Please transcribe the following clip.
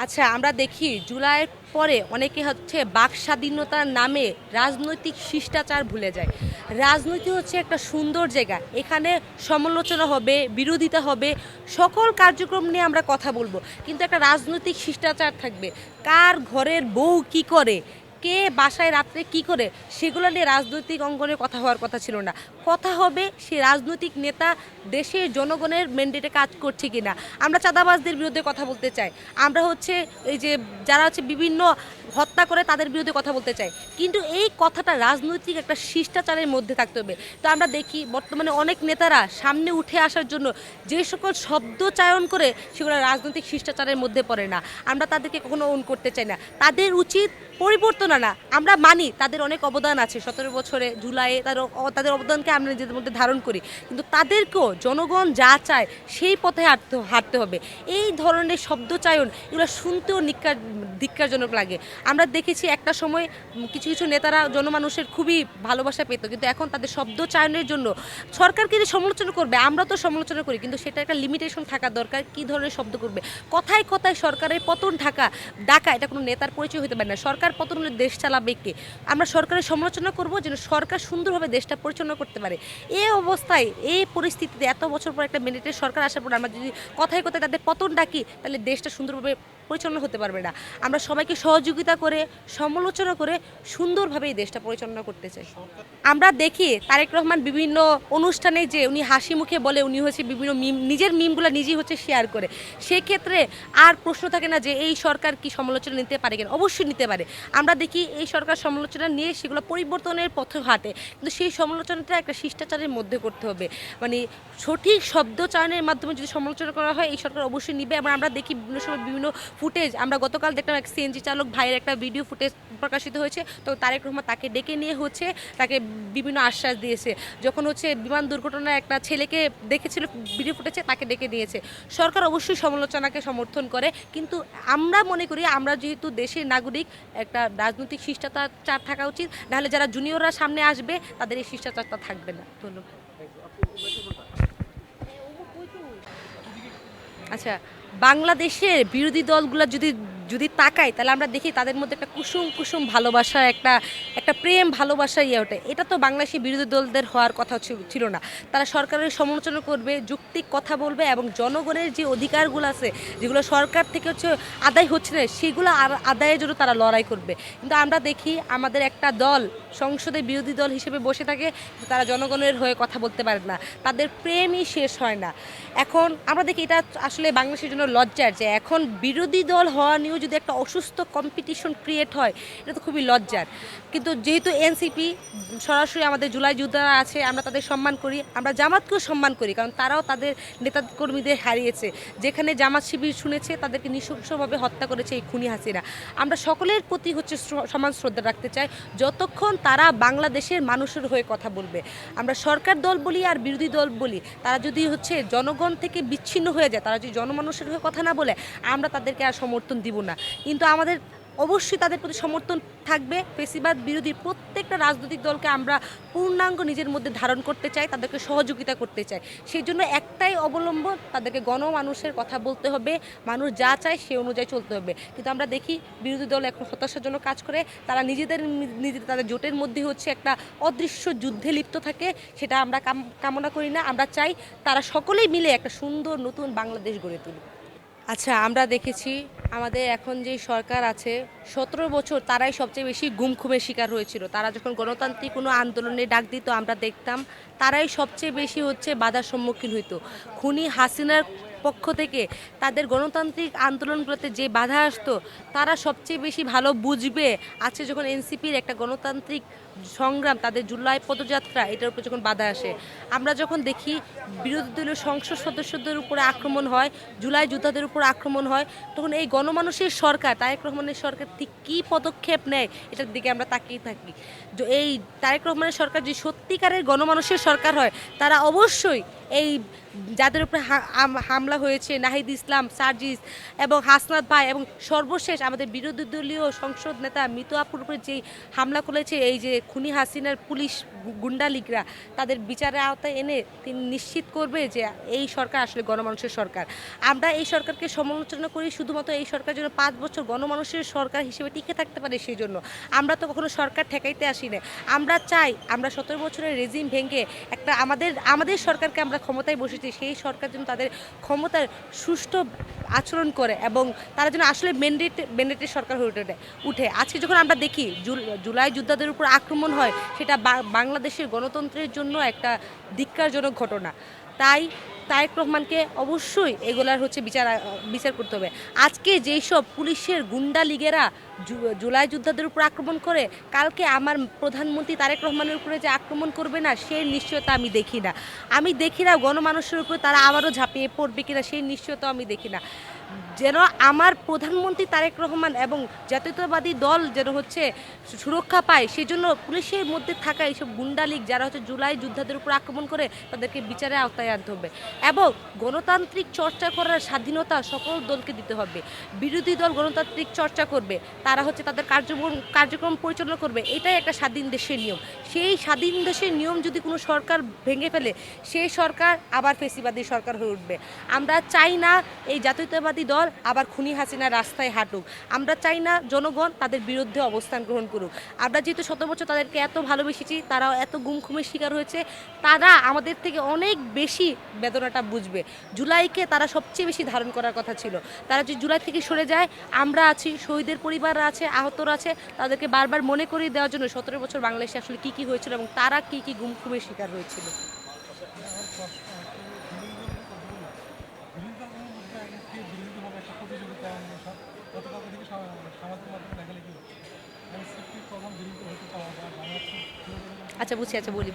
আচ্ছা, আমরা দেখি জুলাইয়ের পরে অনেকে হচ্ছে বাক স্বাধীনতার নামে রাজনৈতিক শিষ্টাচার ভুলে যায়। রাজনীতি হচ্ছে একটা সুন্দর জায়গা, এখানে সমালোচনা হবে, বিরোধিতা হবে, সকল কার্যক্রম নিয়ে আমরা কথা বলবো, কিন্তু একটা রাজনৈতিক শিষ্টাচার থাকবে। কার ঘরের বউ কি করে, কে বাসায় রাত্রে কি করে, সেগুলো নিয়ে রাজনৈতিক অঙ্গনে কথা হওয়ার কথা ছিল না। কথা হবে সে রাজনৈতিক নেতা দেশের জনগণের ম্যান্ডেটে কাজ করছে কিনা। আমরা চাঁদাবাজদের বিরুদ্ধে কথা বলতে চাই, আমরা হচ্ছে এই যে যারা হচ্ছে বিভিন্ন হত্যা করে তাদের বিরুদ্ধে কথা বলতে চাই, কিন্তু এই কথাটা রাজনৈতিক একটা শিষ্টাচারের মধ্যে থাকতে হবে। তো আমরা দেখি বর্তমানে অনেক নেতারা সামনে উঠে আসার জন্য যে সকল শব্দ চয়ন করে সেগুলো রাজনৈতিক শিষ্টাচারের মধ্যে পড়ে না। আমরা তাদেরকে কখনো অন করতে চাই না। তাদের উচিত পরিবর্তন আনা। আমরা মানি তাদের অনেক অবদান আছে, 17 বছরে জুলাইয়ে তাদের অবদানকে আমরা নিজেদের মধ্যে ধারণ করি, কিন্তু তাদেরকেও জনগণ যা চায় সেই পথে হাঁটতে হবে। এই ধরনের শব্দচায়ন এগুলো শুনতেও ধিক্কারজনক লাগে। আমরা দেখেছি একটা সময় কিছু কিছু নেতারা জনমানুষের খুবই ভালোবাসা পেত, কিন্তু এখন তাদের শব্দচায়নের জন্য সরকারকে যে সমালোচনা করবে, আমরা তো সমালোচনা করি, কিন্তু সেটা একটা লিমিটেশন থাকা দরকার। কী ধরনের শব্দ করবে, কথায় কথায় সরকারের পতন ডাকা এটা কোনো নেতার পরিচয় হতে পারে না। সরকার পতন হলে দেশ চালাবে কে? আমরা সরকারের সমালোচনা করব যেন সরকার সুন্দরভাবে দেশটা পরিচালনা করতে পারে। এই অবস্থায় এই পরিস্থিতিতে এত বছর পর একটা ম্যান্ডেটের সরকার আসার পর আমরা যদি কথায় কথায় তাদের পতন ডাকি, তাহলে দেশটা সুন্দরভাবে পরিচালনা হতে পারবে না। আমরা সবাইকে সহযোগিতা করে, সমালোচনা করে সুন্দরভাবে এই দেশটা পরিচালনা করতে চাই। আমরা দেখি তারেক রহমান বিভিন্ন অনুষ্ঠানে যে উনি হাসি মুখে বলে, উনি হচ্ছে বিভিন্ন নিজের মিমগুলো নিজেই হচ্ছে শেয়ার করে। সেক্ষেত্রে আর প্রশ্ন থাকে না যে এই সরকার কি সমালোচনা নিতে পারে কিনা, অবশ্যই নিতে পারে। আমরা দেখি এই সরকার সমালোচনা নিয়ে সেগুলো পরিবর্তনের পথে হাঁটে, কিন্তু সেই সমালোচনাটা একটা শিষ্টাচারের মধ্যে করতে হবে। মানে সঠিক শব্দ চয়নের মাধ্যমে যদি সমালোচনা করা হয়, এই সরকার অবশ্যই নিবে। এবং আমরা দেখি বিভিন্ন সময় বিভিন্ন ফুটেজ, আমরা গতকাল দেখলাম এক সিএনজি চালক ভাইয়ের একটা ভিডিও ফুটেজ প্রকাশিত হয়েছে, তো তারেক রহমান তাকে ডেকে নিয়ে হচ্ছে তাকে বিভিন্ন আশ্বাস দিয়েছে। যখন হচ্ছে বিমান দুর্ঘটনায় একটা ছেলেকে দেখেছিল ভিডিও ফুটেজে, তাকে ডেকে দিয়েছে। সরকার অবশ্যই সমালোচনাকে সমর্থন করে, কিন্তু আমরা মনে করি আমরা যেহেতু দেশের নাগরিক, একটা রাজনৈতিক শিষ্টাচার থাকা উচিত, নাহলে যারা জুনিয়ররা সামনে আসবে তাদের এই শিষ্টাচারটা থাকবে না। ধন্যবাদ। আচ্ছা, বাংলাদেশের বিরোধী দলগুলো যদি যদি তাকাই, তাহলে আমরা দেখি তাদের মধ্যে একটা কুসুম কুসুম ভালোবাসা, একটা একটা প্রেম ভালোবাসা ওঠে। এটা তো বাংলাদেশের বিরোধী দলদের হওয়ার কথা ছিল না। তারা সরকারের সমালোচনা করবে, যৌক্তিক কথা বলবে, এবং জনগণের যে অধিকারগুলো আছে যেগুলো সরকার থেকে হচ্ছে আদায় হচ্ছে না, সেগুলো আদায়ের জন্য তারা লড়াই করবে। কিন্তু আমরা দেখি আমাদের একটা দল সংসদে বিরোধী দল হিসেবে বসে থাকে, তারা জনগণের হয়ে কথা বলতে পারে না, তাদের প্রেমই শেষ হয় না। এখন আমরা দেখি এটা আসলে বাংলাদেশের জন্য লজ্জার, যে এখন বিরোধী দল হওয়া নিয়েও যদি একটা অসুস্থ কম্পিটিশন ক্রিয়েট হয়, এটা তো খুবই লজ্জার। কিন্তু যেহেতু এনসিপি সরাসরি আমাদের জুলাই যোদ্ধারা আছে, আমরা তাদের সম্মান করি, আমরা জামাতকেও সম্মান করি, কারণ তারাও তাদের নেতা কর্মীদের হারিয়েছে। যেখানে জামাত শিবির শুনেছে, তাদেরকে নৃশংসভাবে হত্যা করেছে এই খুনি হাসিনা। আমরা সকলের প্রতি হচ্ছে সমান শ্রদ্ধা রাখতে চাই, যতক্ষণ তারা বাংলাদেশের মানুষের হয়ে কথা বলবে। আমরা সরকার দল বলি আর বিরোধী দল বলি, তারা যদি হচ্ছে জনগণ থেকে বিচ্ছিন্ন হয়ে যায়, তারা যদি জনমানুষের হয়ে কথা না বলে, আমরা তাদেরকে আর সমর্থন দিব না। কিন্তু আমাদের অবশ্যই তাদের প্রতি সমর্থন থাকবে। ফেসিবাদ বিরোধী প্রত্যেকটা রাজনৈতিক দলকে আমরা পূর্ণাঙ্গ নিজের মধ্যে ধারণ করতে চাই, তাদেরকে সহযোগিতা করতে চাই। সেই জন্য একটাই অবলম্বন, তাদেরকে গণমানুষের কথা বলতে হবে, মানুষ যা চায় সে অনুযায়ী চলতে হবে। কিন্তু আমরা দেখি বিরোধী দল এখন হতাশার জন্য কাজ করে, তারা নিজেদের তাদের জোটের মধ্যে হচ্ছে একটা অদৃশ্য যুদ্ধে লিপ্ত থাকে। সেটা আমরা কামনা করি না। আমরা চাই তারা সকলেই মিলে একটা সুন্দর নতুন বাংলাদেশ গড়ে তুলুক। আচ্ছা, আমরা দেখেছি আমাদের এখন যে সরকার আছে 17 বছর তারাই সবচেয়ে বেশি গুম খুমের শিকার হয়েছিল। তারা যখন গণতান্ত্রিক কোনো আন্দোলনে ডাক দিত, আমরা দেখতাম তারাই সবচেয়ে বেশি হচ্ছে বাধার সম্মুখীন হইতো। খুনি হাসিনার পক্ষ থেকে তাদের গণতান্ত্রিক আন্দোলনগুলোতে যে বাধা আসতো, তারা সবচেয়ে বেশি ভালো বুঝবে আছে যখন এনসিপির একটা গণতান্ত্রিক সংগ্রাম, তাদের জুলাই পদযাত্রা, এটার উপর যখন বাধা আসে। আমরা যখন দেখি বিরোধী দলীয় সংসদ সদস্যদের উপরে আক্রমণ হয়, জুলাই যোদ্ধাদের উপর আক্রমণ হয়, তখন এই গণমানুষের সরকার, তারেক রহমানের সরকার ঠিক কী পদক্ষেপ নেয়, এটার দিকে আমরা তাকিয়ে থাকি। এই তারেক রহমানের সরকার যদি সত্যিকারের গণমানুষের সরকার হয়, তারা অবশ্যই এই যাদের উপরে হামলা হয়েছে, নাহিদ ইসলাম, সার্জিস এবং হাসনাত ভাই, এবং সর্বশেষ আমাদের বিরোধী দলীয় সংসদ নেতা মিতু আপুর উপরে যেই হামলা করেছে এই যে খুনি হাসিনার পুলিশ গুন্ডা লীগরা তাদের বিচারের আওতায় এনে তিনি নিশ্চিত করবে যে এই সরকার আসলে গণমানুষের সরকার। আমরা এই সরকারকে সমালোচনা করি শুধুমাত্র এই সরকার যেন ৫ বছর গণমানুষের সরকার হিসেবে টিকে থাকতে পারে সেই জন্য। আমরা তো কখনো সরকার ঠেকাইতে আসি না। আমরা চাই আমরা ১৭ বছরের রেজিম ভেঙে একটা আমাদের সরকারকে আমরা ক্ষমতায় বসেছি, সেই সরকার যেন তাদের ক্ষমতার সুষ্ঠু আচরণ করে এবং তারা যেন আসলে ম্যান্ডেটের সরকার হয়ে উঠে। আজকে যখন আমরা দেখি জুলাই যোদ্ধাদের উপর আক্রমণ হয়, সেটা বাংলাদেশের গণতন্ত্রের জন্য একটা ধিক্কারজনক ঘটনা। তাই তারেক রহমানকে অবশ্যই এগুলার বিচার করতে হবে। আজকে যেই সব পুলিশের গুন্ডা লীগেরা জুলাই যোদ্ধাদের উপর আক্রমণ করে, কালকে আমার প্রধানমন্ত্রী তারেক রহমানের উপরে যে আক্রমণ করবে না, সেই নিশ্চয়তা আমি দেখি না গণমানুষের উপরে তারা আবারও ঝাঁপিয়ে পড়বে কিনা, সেই নিশ্চয়তা আমি দেখি না। যেন আমার প্রধানমন্ত্রী তারেক রহমান এবং জাতীয়তাবাদী দল যেন সুরক্ষা পায়, সেই জন্য পুলিশের মধ্যে থাকা এইসব গুন্ডা লীগ যারা জুলাই যোদ্ধাদের উপর আক্রমণ করে, তাদেরকে বিচারের আওতায় আনতে হবে এবং গণতান্ত্রিক চর্চা করার স্বাধীনতা সকল দলকে দিতে হবে। বিরোধী দল গণতান্ত্রিক চর্চা করবে, তারা তাদের কার্যক্রম পরিচালনা করবে, এটাই একটা স্বাধীন দেশের নিয়ম। সেই স্বাধীন দেশের নিয়ম যদি কোনো সরকার ভেঙে ফেলে, সেই সরকার আবার ফেসিবাদী সরকার হয়ে উঠবে। আমরা চাই না এই জাতীয়তাবাদী দল আবার খুনি হাসিনা রাস্তায় হাঁটুক। আমরা চাই না জনগণ তাদের বিরুদ্ধে অবস্থান গ্রহণ করুক। আমরা যেহেতু ১৭ বছর তাদেরকে এত ভালোবেসেছি, তারাও এত গুম খুমের শিকার হয়েছে, তারা আমাদের থেকে অনেক বেশি বেদনাটা বুঝবে। জুলাইকে তারা সবচেয়ে বেশি ধারণ করার কথা ছিল। তারা যদি জুলাই থেকে সরে যায়, আমরা আছি, শহীদের পরিবার আছে, আহতরা আছে, তাদেরকে বারবার মনে করিয়ে দেওয়ার জন্য ১৭ বছর বাংলাদেশে আসলে কী হয়েছিল এবং তারা কী গুম খুমের শিকার হয়েছিল। আচ্ছা বুঝছি, আচ্ছা বলি।